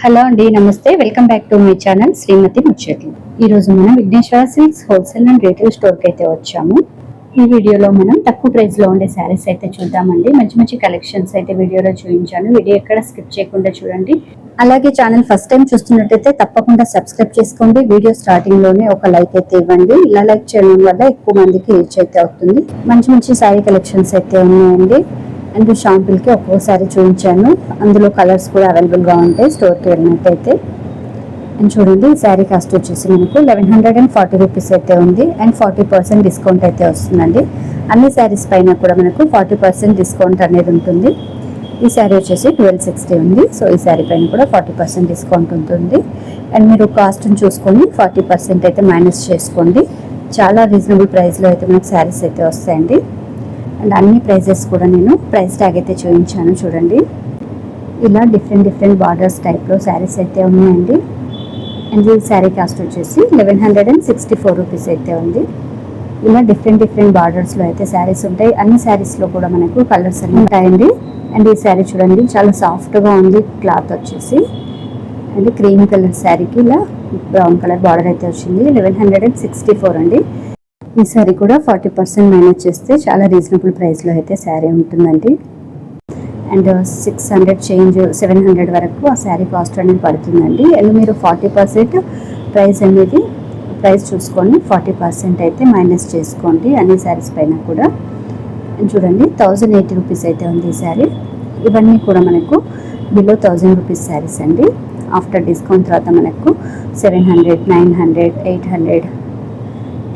Hello అండి, నమస్తే. Welcome back to my channel Srimathi Muchatlu. ఈరోజు మనం Vigneshwara silks wholesale and retail స్టోర్కి అయితే వచ్చాము. ఈ వీడియోలో మనం తక్కువ ప్రైస్లో ఉండే శారీస్ అయితే చూద్దామండి. మంచి మంచి కలెక్షన్స్ అయితే వీడియోలో చూపించాను. వీడియో ఎక్కడ స్కిప్ చేయకుండా చూడండి. అలాగే ఛానల్ ఫస్ట్ టైం చూస్తున్నట్టయితే తప్పకుండా సబ్స్క్రైబ్ చేసుకోండి. వీడియో స్టార్టింగ్లోనే ఒక లైక్ అయితే ఇవ్వండి. ఇలా లైక్ చేయడం వల్ల ఎక్కువ మందికి రీచ్ అయితే అవుతుంది. మంచి మంచి శారీ కలెక్షన్స్ అయితే ఉన్నాయండి. అండ్ షాంపుల్కి ఒక్కోసారి చూపించాను. అందులో కలర్స్ కూడా అవైలబుల్గా ఉంటాయి స్టోర్కి వెళ్ళినట్టయితే. అండ్ చూడండి, ఈ శారీ కాస్ట్ వచ్చేసి మనకు 1140 రూపీస్ అయితే ఉంది. అండ్ 40% డిస్కౌంట్ అయితే వస్తుందండి. అన్ని శారీస్ పైన కూడా మనకు 40% డిస్కౌంట్ అనేది ఉంటుంది. ఈ శారీ వచ్చేసి 1260 ఉంది. సో ఈ శారీ పైన కూడా 40% డిస్కౌంట్ ఉంటుంది. అండ్ మీరు కాస్ట్ని చూసుకొని 40% అయితే మైనస్ చేసుకోండి. చాలా రీజనబుల్ ప్రైస్లో అయితే మనకు శారీస్ అయితే వస్తాయండి. అండ్ అన్ని ప్రైజెస్ కూడా నేను ప్రైస్ ట్యాగ్ అయితే చూపించాను. చూడండి, ఇలా డిఫరెంట్ బార్డర్స్ టైప్లో శారీస్ అయితే ఉన్నాయండి. అండ్ ఈ శారీ కాస్ట్ వచ్చేసి 1164 రూపీస్ అయితే ఉంది. ఇలా డిఫరెంట్ బార్డర్స్లో అయితే శారీస్ ఉంటాయి. అన్ని శారీస్లో కూడా మనకు కలర్స్ అన్నీ ఉంటాయండి. అండ్ ఈ శారీ చూడండి, చాలా సాఫ్ట్గా ఉంది క్లాత్ వచ్చేసి. అండ్ క్రీమ్ కలర్ శారీకి ఇలా బ్రౌన్ కలర్ బార్డర్ అయితే వచ్చింది. 1164 అండి. ఈ శారీ కూడా 40% మైనస్ చేస్తే చాలా రీజనబుల్ ప్రైస్లో అయితే శారీ ఉంటుందండి. అండ్ 600 చేంజ్ 700 వరకు ఆ శారీ కాస్ట్ అనేది పడుతుందండి. అండ్ మీరు 40% ప్రైస్ చూసుకొని 40% అయితే మైనస్ చేసుకోండి అన్ని శారీస్ పైన కూడా. అండ్ చూడండి, 1080 రూపీస్ అయితే ఉంది ఈ శారీ. ఇవన్నీ కూడా మనకు బిలో 1000 రూపీస్ శారీస్ అండి. ఆఫ్టర్ డిస్కౌంట్ తర్వాత మనకు 700, 900, 800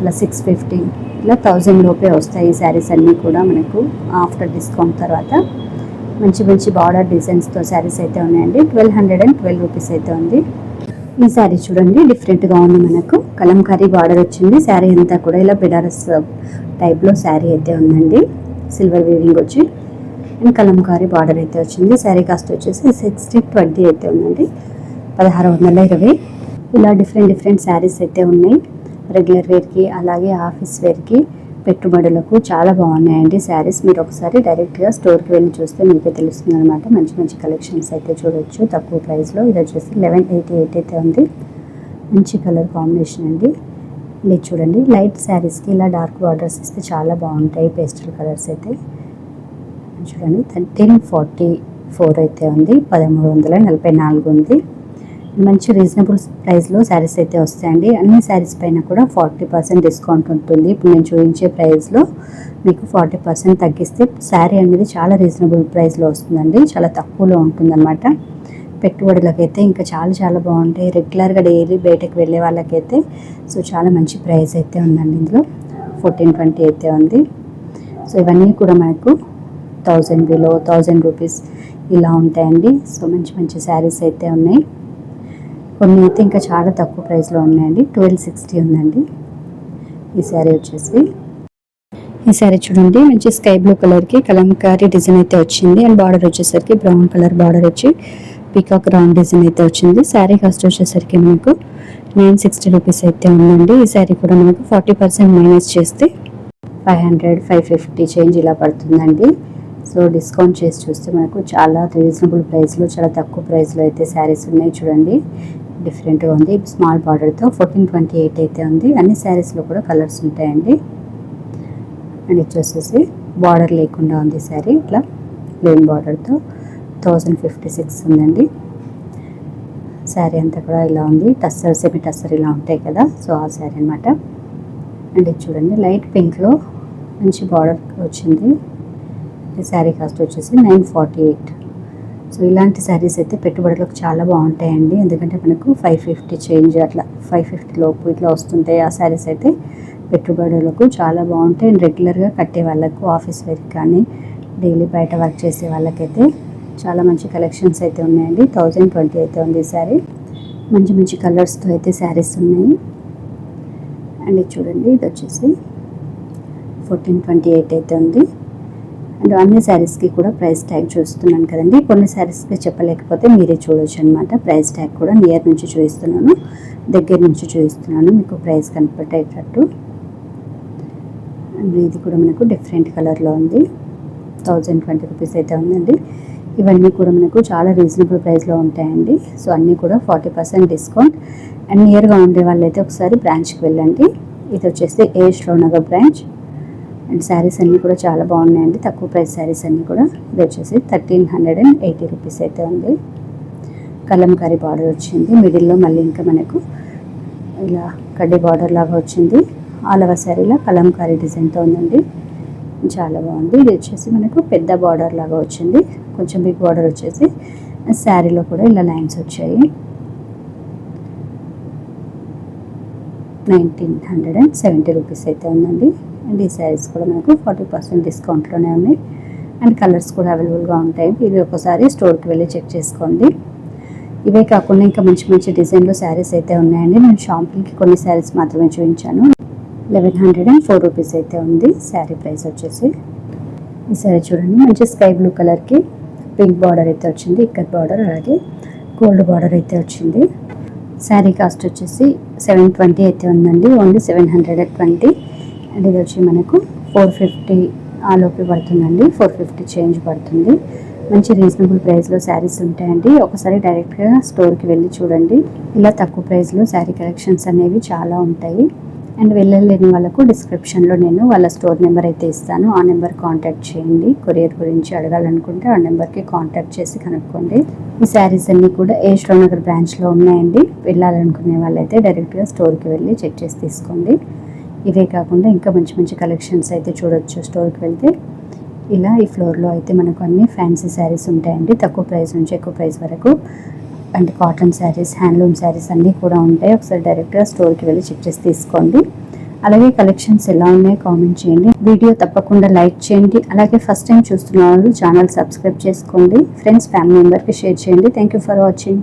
ఇలా 650 ఇలా 1000 లోపే వస్తాయి ఈ శారీస్ అన్నీ కూడా మనకు ఆఫ్టర్ డిస్కౌంట్ తర్వాత. మంచి బార్డర్ డిజైన్స్తో శారీస్ అయితే ఉన్నాయండి. 1212 రూపీస్ అయితే ఉంది. ఈ శారీ చూడండి, డిఫరెంట్గా ఉంది. మనకు కలంకారీ బార్డర్ వచ్చింది. శారీ అంతా కూడా ఇలా బెనారస్ టైప్లో శారీ అయితే ఉందండి. సిల్వర్ వీవింగ్ వచ్చి అండ్ కలంకారీ బార్డర్ అయితే వచ్చింది. శారీ కాస్ట్ వచ్చేసి 6020 అయితే ఉందండి. 1620. ఇలా డిఫరెంట్ శారీస్ అయితే ఉన్నాయి. రెగ్యులర్ వేర్కి అలాగే ఆఫీస్ వేర్కి పెట్టుబడులకు చాలా బాగున్నాయండి శారీస్. మీరు ఒకసారి డైరెక్ట్గా స్టోర్కి వెళ్ళి చూస్తే మీకే తెలుస్తుంది అనమాట. మంచి కలెక్షన్స్ అయితే చూడొచ్చు తక్కువ ప్రైస్లో. ఇది వచ్చేసి 1188 అయితే ఉంది. మంచి కలర్ కాంబినేషన్ అండి. ఇది చూడండి, లైట్ శారీస్కి ఇలా డార్క్ బార్డర్స్ ఇస్తే చాలా బాగుంటాయి. పేస్టల్ కలర్స్ అయితే చూడండి. 1344 అయితే ఉంది. 1344 ఉంది. మంచి రీజనబుల్ ప్రైస్లో శారీస్ అయితే వస్తాయండి. అన్ని శారీస్ పైన కూడా 40% డిస్కౌంట్ ఉంటుంది. ఇప్పుడు నేను చూపించే ప్రైస్లో మీకు 40% తగ్గిస్తే శారీ అనేది చాలా రీజనబుల్ ప్రైస్లో వస్తుందండి. చాలా తక్కువలో ఉంటుందన్నమాట. పెట్టుబడులకైతే ఇంకా చాలా బాగుంటాయి. రెగ్యులర్గా డైలీ బయటకు వెళ్ళే వాళ్ళకైతే సో చాలా మంచి ప్రైస్ అయితే ఉందండి. ఇందులో 1420 అయితే ఉంది. సో ఇవన్నీ కూడా మనకు 1000 బిలో 1000 రూపీస్ ఇలా ఉంటాయండి. సో మంచి శారీస్ అయితే ఉన్నాయి. కొన్ని అయితే ఇంకా చాలా తక్కువ ప్రైస్లో ఉన్నాయండి. 1260 ఉందండి ఈ శారీ వచ్చేసి. ఈ శారీ చూడండి, మంచి స్కై బ్లూ కలర్కి కలంకారీ డిజైన్ అయితే వచ్చింది. అండ్ బార్డర్ వచ్చేసరికి బ్రౌన్ కలర్ బార్డర్ వచ్చి పీకాక్ రౌండ్ డిజైన్ అయితే వచ్చింది. శారీ కాస్ట్ వచ్చేసరికి మనకు 960 రూపీస్ అయితే ఉందండి. ఈ శారీ కూడా మనకు 40% మైనస్ చేస్తే 500, 550 చేంజ్ ఇలా పడుతుందండి. సో డిస్కౌంట్ చేసి చూస్తే మనకు చాలా రీజనబుల్ ప్రైస్లో చాలా తక్కువ ప్రైస్లో అయితే శారీస్ ఉన్నాయి. చూడండి, డిఫరెంట్గా ఉంది. స్మాల్ బార్డర్తో 1428 అయితే ఉంది. అన్ని శారీస్లో కూడా కలర్స్ ఉంటాయండి. అండ్ వచ్చేసేసి బార్డర్ లేకుండా ఉంది శారీ. ఇట్లా ప్లెయిన్ బార్డర్తో 1056 ఉందండి. శారీ అంతా కూడా ఇలా ఉంది. టస్సర్, సెమీ టస్సర్ ఇలా ఉంటాయి కదా, సో ఆ శారీ అనమాట. అండ్ ఇది చూడండి, లైట్ పింక్లో మంచి బార్డర్ వచ్చింది. ఈ శారీ కాస్ట్ వచ్చేసి 948. సో ఇలాంటి శారీస్ అయితే పెట్టుబడులకు చాలా బాగుంటాయండి. ఎందుకంటే మనకు 550 చేంజ్ అట్లా 550 లోపు ఇట్లా వస్తుంటాయి. ఆ శారీస్ అయితే పెట్టుబడులకు చాలా బాగుంటాయి. అండ్ రెగ్యులర్గా కట్టే వాళ్ళకు, ఆఫీస్ వేర్కి కానీ డైలీ బయట వర్క్ చేసే వాళ్ళకైతే చాలా మంచి కలెక్షన్స్ అయితే ఉన్నాయండి. 1020 అయితే ఉంది ఈ శారీ. మంచి కలర్స్తో అయితే శారీస్ ఉన్నాయి. అండ్ ఇది చూడండి, ఇది వచ్చేసి 1428 అయితే ఉంది. అండ్ అన్ని శారీస్కి కూడా ప్రైస్ ట్యాగ్ చూస్తున్నాను కదండి. కొన్ని శారీస్కి చెప్పలేకపోతే మీరే చూడొచ్చు అనమాట. ప్రైస్ ట్యాగ్ కూడా నియర్ నుంచి చూపిస్తున్నాను, దగ్గర నుంచి చూపిస్తున్నాను, మీకు ప్రైస్ కనపడేటట్టు. అండ్ ఇది కూడా మనకు డిఫరెంట్ కలర్లో ఉంది. 1020 రూపీస్ అయితే ఉందండి. ఇవన్నీ కూడా మనకు చాలా రీజనబుల్ ప్రైస్లో ఉంటాయండి. సో అన్నీ కూడా 40% డిస్కౌంట్. అండ్ నియర్గా ఉండే వాళ్ళైతే ఒకసారి బ్రాంచ్కి వెళ్ళండి. ఇది వచ్చేసి ఏష్లో నగర్ బ్రాంచ్. అండ్ శారీస్ అన్నీ కూడా చాలా బాగున్నాయండి, తక్కువ ప్రైస్ శారీస్ అన్నీ కూడా. ఇది వచ్చేసి 1380 రూపీస్ అయితే ఉంది. కలంకారీ బార్డర్ వచ్చింది, మిడిల్లో మళ్ళీ ఇంకా మనకు ఇలా కడ్డీ బార్డర్ లాగా వచ్చింది. ఆల్ ఓవర్ శారీలో కలంకారీ డిజైన్తో ఉందండి, చాలా బాగుంది. ఇది వచ్చేసి మనకు పెద్ద బార్డర్ లాగా వచ్చింది, కొంచెం బిగ్ బార్డర్ వచ్చేసి శారీలో కూడా ఇలా లైన్స్ వచ్చాయి. 1970 రూపీస్ అయితే ఉందండి. అండ్ ఈ శారీస్ కూడా మనకు 40% డిస్కౌంట్లోనే ఉన్నాయి. అండ్ కలర్స్ కూడా అవైలబుల్గా ఉంటాయి. ఇది ఒకసారి స్టోర్కి వెళ్ళి చెక్ చేసుకోండి. ఇవే కాకుండా ఇంకా మంచి మంచి డిజైన్లో శారీస్ అయితే ఉన్నాయండి. నేను షాంపుల్కి కొన్ని శారీస్ మాత్రమే చూపించాను. 1104 రూపీస్ అయితే ఉంది శారీ ప్రైస్ వచ్చేసి. ఈ శారీ చూడండి, మంచి స్కై బ్లూ కలర్కి పింక్ బార్డర్ అయితే వచ్చింది, ఇక్కత్ బార్డర్, అలాగే గోల్డ్ బార్డర్ అయితే వచ్చింది. శారీ కాస్ట్ వచ్చేసి 720 అయితే ఉందండి, ఓన్లీ 720. అండ్ ఇది వచ్చి మనకు 450 ఆలోపే పడుతుందండి, 450 చేంజ్ పడుతుంది. మంచి రీజనబుల్ ప్రైస్లో శారీస్ ఉంటాయండి. ఒకసారి డైరెక్ట్గా స్టోర్కి వెళ్ళి చూడండి. ఇలా తక్కువ ప్రైస్లో శారీ కలెక్షన్స్ అనేవి చాలా ఉంటాయి. అండ్ వెళ్ళలేని వాళ్ళకు డిస్క్రిప్షన్లో నేను వాళ్ళ స్టోర్ నెంబర్ అయితే ఇస్తాను, ఆ నెంబర్ కాంటాక్ట్ చేయండి. కొరియర్ గురించి అడగాలనుకుంటే ఆ నెంబర్కి కాంటాక్ట్ చేసి కనుక్కోండి. ఈ శారీస్ అన్నీ కూడా ఏష్లో నగర్ బ్రాంచ్లో ఉన్నాయండి. వెళ్ళాలనుకునే వాళ్ళైతే డైరెక్ట్గా స్టోర్కి వెళ్ళి చెక్ చేసి తీసుకోండి. ఇవే కాకుండా ఇంకా మంచి మంచి కలెక్షన్స్ అయితే చూడొచ్చు స్టోర్కి వెళ్తే. ఇలా ఈ ఫ్లోర్లో అయితే మనకు అన్ని ఫ్యాన్సీ శారీస్ ఉంటాయండి, తక్కువ ప్రైస్ నుంచి ఎక్కువ ప్రైస్ వరకు. And cotton saris, handloom saris అన్నీ కూడా ఉంటాయి. ఒకసారి డైరెక్ట్గా స్టోర్కి వెళ్ళి చెక్ చేసి తీసుకోండి. అలాగే కలెక్షన్స్ ఎలా ఉన్నాయో కామెంట్ చేయండి. వీడియో తప్పకుండా లైక్ చేయండి. అలాగే ఫస్ట్ టైం చూస్తున్న వాళ్ళు ఛానల్ సబ్స్క్రైబ్ చేసుకోండి. ఫ్రెండ్స్, ఫ్యామిలీ మెంబర్కి షేర్ చేయండి. Thank you for watching.